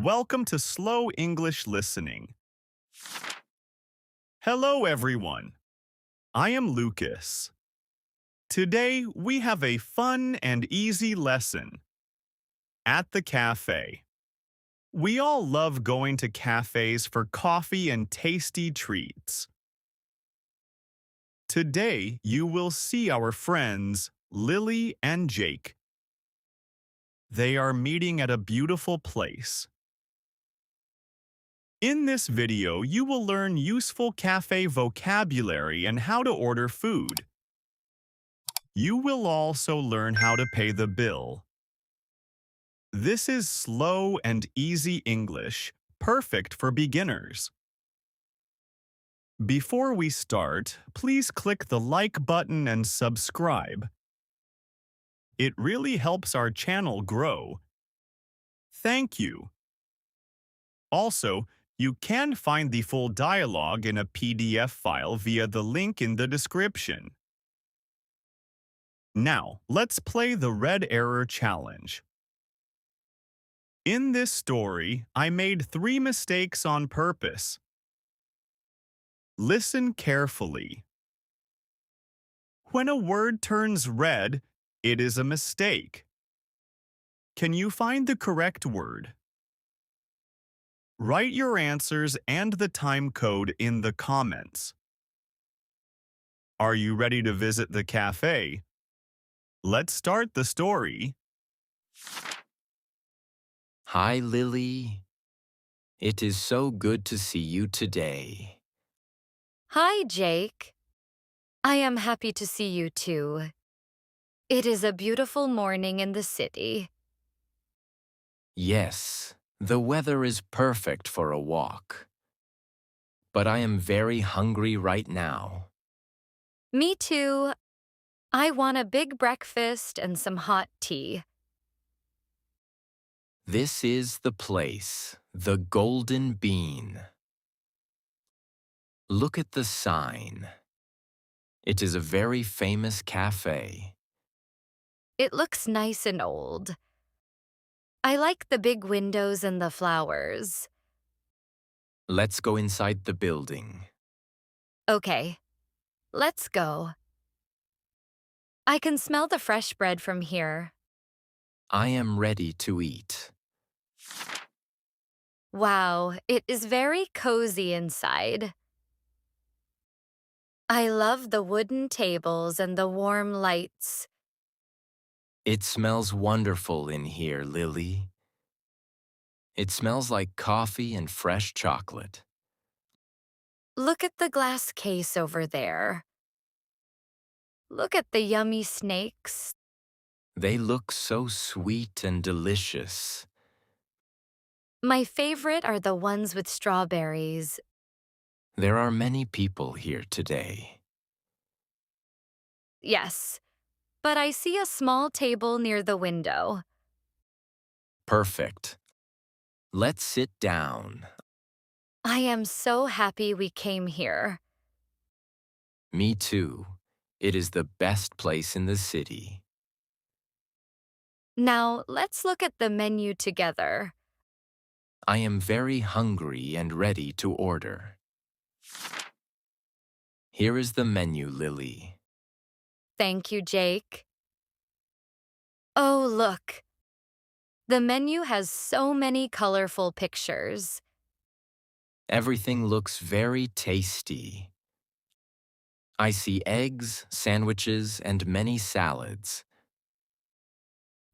Welcome to Slow English Listening. Hello, everyone. I am Lucas. Today, we have a fun and easy lesson. At the cafe. We all love going to cafes for coffee and tasty treats. Today, you will see our friends, Lily and Jake. They are meeting at a beautiful place. In this video, you will learn useful cafe vocabulary and how to order food. You will also learn how to pay the bill. This is slow and easy English, perfect for beginners. Before we start, please click the like button and subscribe. It really helps our channel grow. Thank you. Also, you can find the full dialogue in a PDF file via the link in the description. Now, let's play the red error challenge. In this story, I made 3 mistakes on purpose. Listen carefully. When a word turns red, it is a mistake. Can you find the correct word? Write your answers and the time code in the comments. Are you ready to visit the cafe? Let's start the story. Hi, Lily. It is so good to see you today. Hi, Jake. I am happy to see you too. It is a beautiful morning in the city. Yes, the weather is perfect for a walk. But I am very hungry right now. Me too. I want a big breakfast and some hot tea. This is the place, the Golden Bean. Look at the sign. It is a very famous cafe. It looks nice and old. I like the big windows and the flowers. Let's go inside the building. Okay, let's go. I can smell the fresh bread from here. I am ready to eat. Wow, it is very cozy inside. I love the wooden tables and the warm lights. It smells wonderful in here, Lily. It smells like coffee and fresh chocolate. Look at the glass case over there. Look at the yummy snakes. They look so sweet and delicious. My favorite are the ones with strawberries. There are many people here today. Yes, but I see a small table near the window. Perfect. Let's sit down. I am so happy we came here. Me too. It is the best place in the city. Now, let's look at the menu together. I am very hungry and ready to order. Here is the menu, Lily. Thank you, Jake. Oh, look. The menu has so many colorful pictures. Everything looks very tasty. I see eggs, sandwiches, and many salads.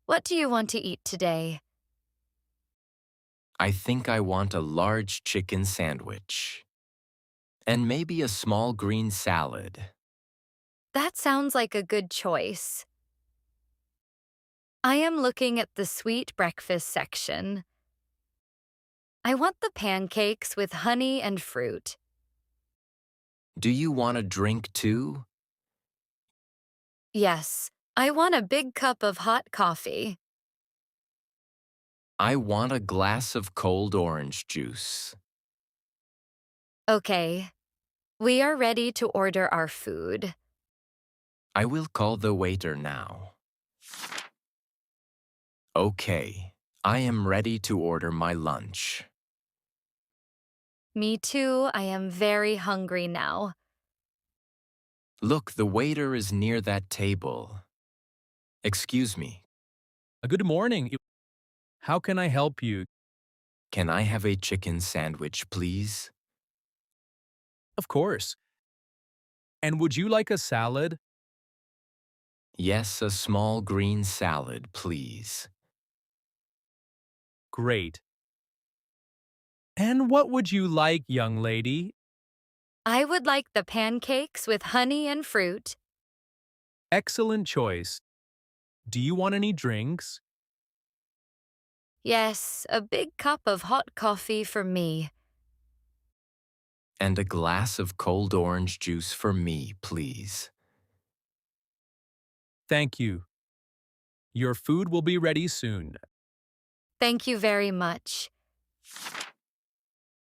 What do you want to eat today? I think I want a large chicken sandwich. And maybe a small green salad. That sounds like a good choice. I am looking at the sweet breakfast section. I want the pancakes with honey and fruit. Do you want a drink too? Yes, I want a big cup of hot coffee. I want a glass of cold orange juice. Okay, we are ready to order our food. I will call the waiter now. Okay, I am ready to order my lunch. Me too, I am very hungry now. Look, the waiter is near that table. Excuse me, Good morning. How can I help you? can I have a chicken sandwich, please? Of course. And would you like a salad? Yes, a small green salad, please. Great. And what would you like, young lady? I would like the pancakes with honey and fruit. Excellent choice. Do you want any drinks? Yes, a big cup of hot coffee for me. And a glass of cold orange juice for me, please. Thank you. Your food will be ready soon. Thank you very much.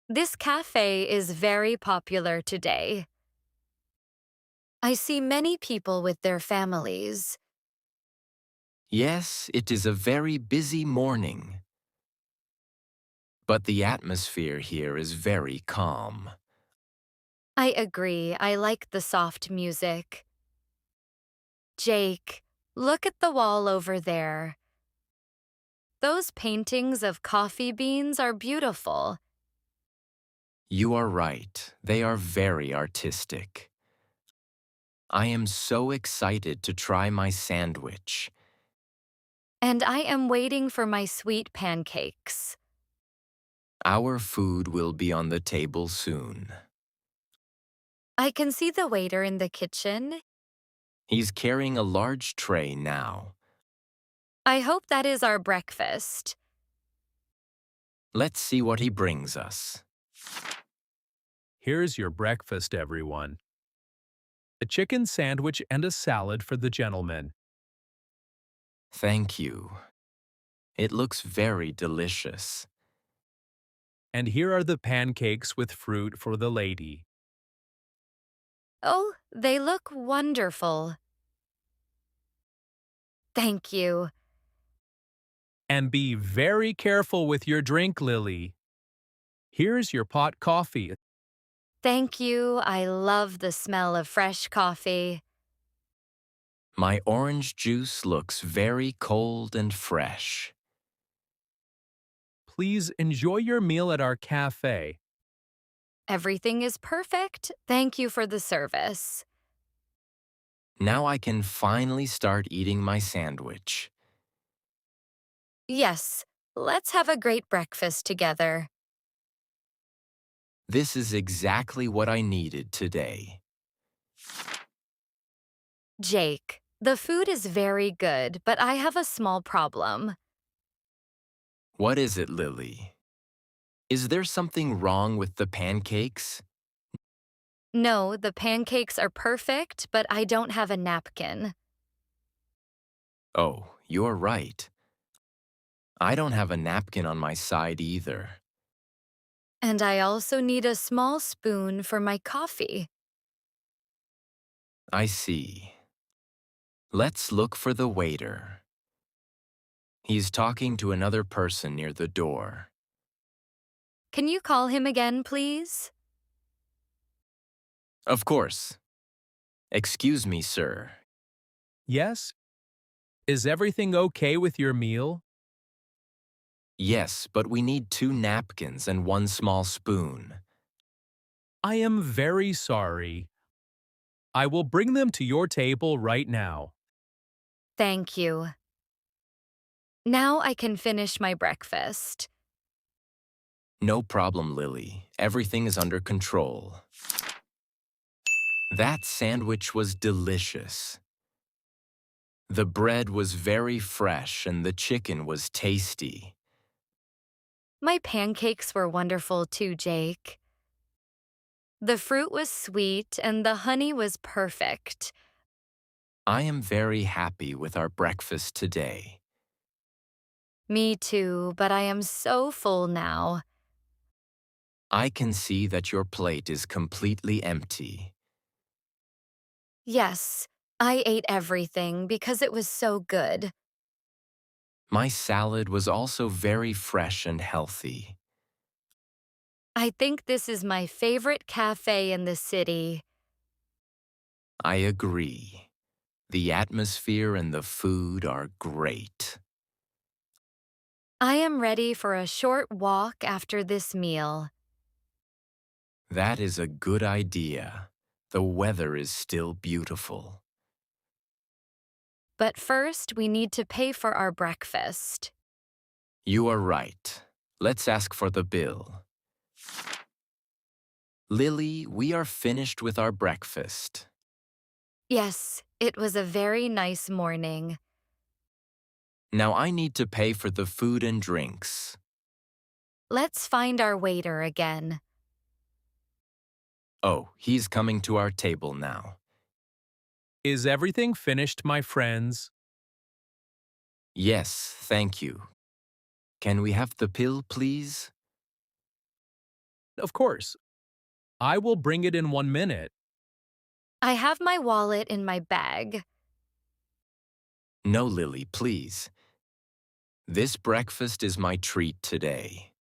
This cafe is very popular today. I see many people with their families. Yes, it is a very busy morning. But the atmosphere here is very calm. I agree, I like the soft music. Jake, look at the wall over there. Those paintings of coffee beans are beautiful. You are right, they are very artistic. I am so excited to try my sandwich. And I am waiting for my sweet pancakes. Our food will be on the table soon. I can see the waiter in the kitchen. He's carrying a large tray now. I hope that is our breakfast. Let's see what he brings us. Here's your breakfast, everyone. A chicken sandwich and a salad for the gentleman. Thank you. It looks very delicious. And here are the pancakes with fruit for the lady. Oh, they look wonderful. Thank you. And be very careful with your drink, Lily. Here's your pot coffee. Thank you. I love the smell of fresh coffee. My orange juice looks very cold and fresh. Please enjoy your meal at our cafe. Everything is perfect. Thank you for the service. Now I can finally start eating my sandwich. Yes, let's have a great breakfast together. This is exactly what I needed today. Jake, the food is very good, but I have a small problem. What is it, Lily? Is there something wrong with the pancakes? No, the pancakes are perfect, but I don't have a napkin. Oh, you're right. I don't have a napkin on my side either. And I also need a small spoon for my coffee. I see. Let's look for the waiter. He's talking to another person near the door. Can you call him again, please? Of course. Excuse me, sir. Yes? Is everything okay with your meal? Yes, but we need 2 napkins and 1 small spoon. I am very sorry. I will bring them to your table right now. Thank you. Now I can finish my breakfast. No problem, Lily. Everything is under control. That sandwich was delicious. The bread was very fresh and the chicken was tasty. My pancakes were wonderful too, Jake. The fruit was sweet and the honey was perfect. I am very happy with our breakfast today. Me too, but I am so full now. I can see that your plate is completely empty. Yes, I ate everything because it was so good. My salad was also very fresh and healthy. I think this is my favorite cafe in the city. I agree. The atmosphere and the food are great. I am ready for a short walk after this meal. That is a good idea. The weather is still beautiful. But first, we need to pay for our breakfast. You are right. Let's ask for the bill. Lily, we are finished with our breakfast. Yes, it was a very nice morning. Now I need to pay for the food and drinks. Let's find our waiter again. Oh, he's coming to our table now. Is everything finished, my friends? Yes, thank you. Can we have the pill, please? Of course. I will bring it in 1 minute. I have my wallet in my bag. No, Lily, please. This breakfast is my treat today.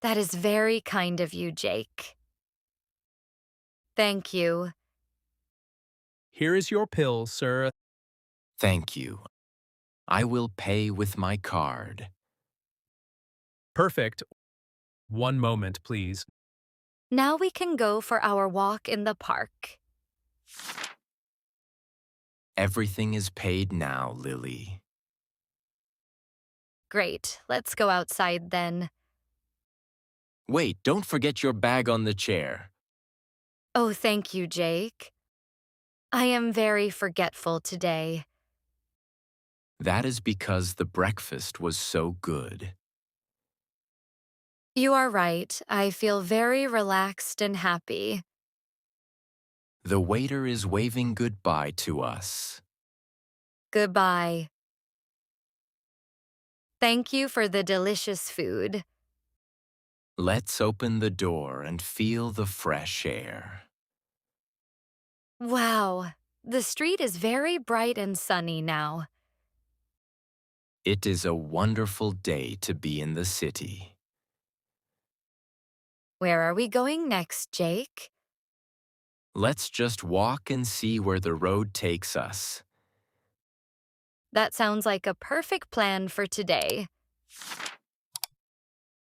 That is very kind of you, Jake. Thank you. Here is your pill, sir. Thank you. I will pay with my card. Perfect. 1 moment, please. Now we can go for our walk in the park. Everything is paid now, Lily. Great, let's go outside then. Wait, don't forget your bag on the chair. Oh, thank you, Jake. I am very forgetful today. That is because the breakfast was so good. You are right. I feel very relaxed and happy. The waiter is waving goodbye to us. Goodbye. Thank you for the delicious food. Let's open the door and feel the fresh air. Wow, the street is very bright and sunny now. It is a wonderful day to be in the city. Where are we going next, Jake? Let's just walk and see where the road takes us. That sounds like a perfect plan for today.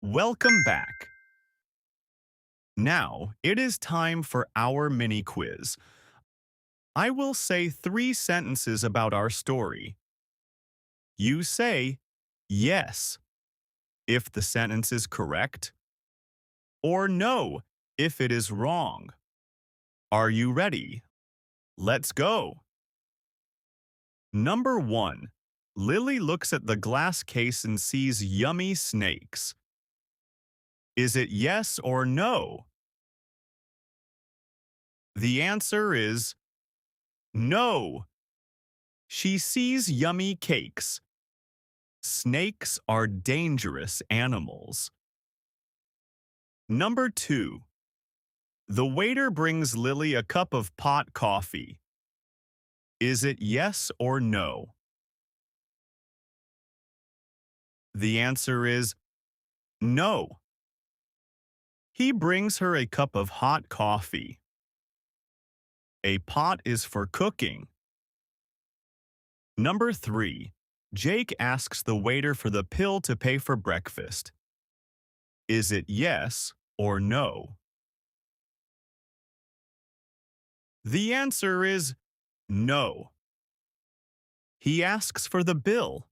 Welcome back. Now, it is time for our mini quiz. I will say 3 sentences about our story. You say, yes, if the sentence is correct, or no, if it is wrong. Are you ready? Let's go. Number 1. Lily looks at the glass case and sees yummy snakes. Is it yes or no? The answer is no. She sees yummy cakes. Snakes are dangerous animals. Number 2. The waiter brings Lily a cup of pot coffee. Is it yes or no? The answer is no. He brings her a cup of hot coffee. A pot is for cooking. Number 3. Jake asks the waiter for the pill to pay for breakfast. Is it yes or no? The answer is no. He asks for the bill.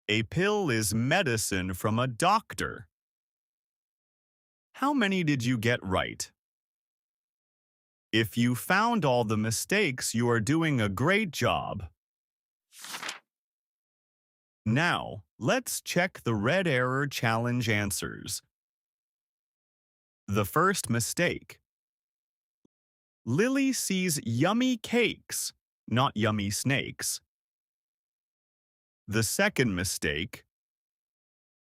A pill is medicine from a doctor. How many did you get right? If you found all the mistakes, you are doing a great job. Now, let's check the red error challenge answers. The first mistake. Lily sees yummy cakes, not yummy snakes. The second mistake.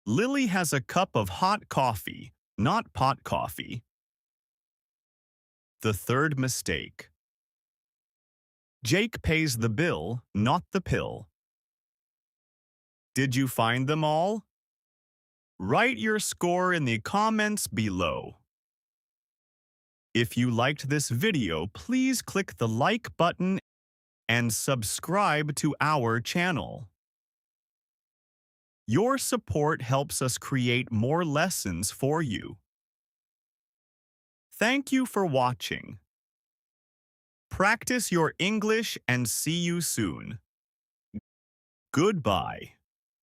Lily has a cup of hot coffee, not pot coffee. The third mistake. Jake pays the bill, not the pill. Did you find them all? Write your score in the comments below. If you liked this video, please click the like button and subscribe to our channel. Your support helps us create more lessons for you. Thank you for watching. Practice your English and see you soon. Goodbye.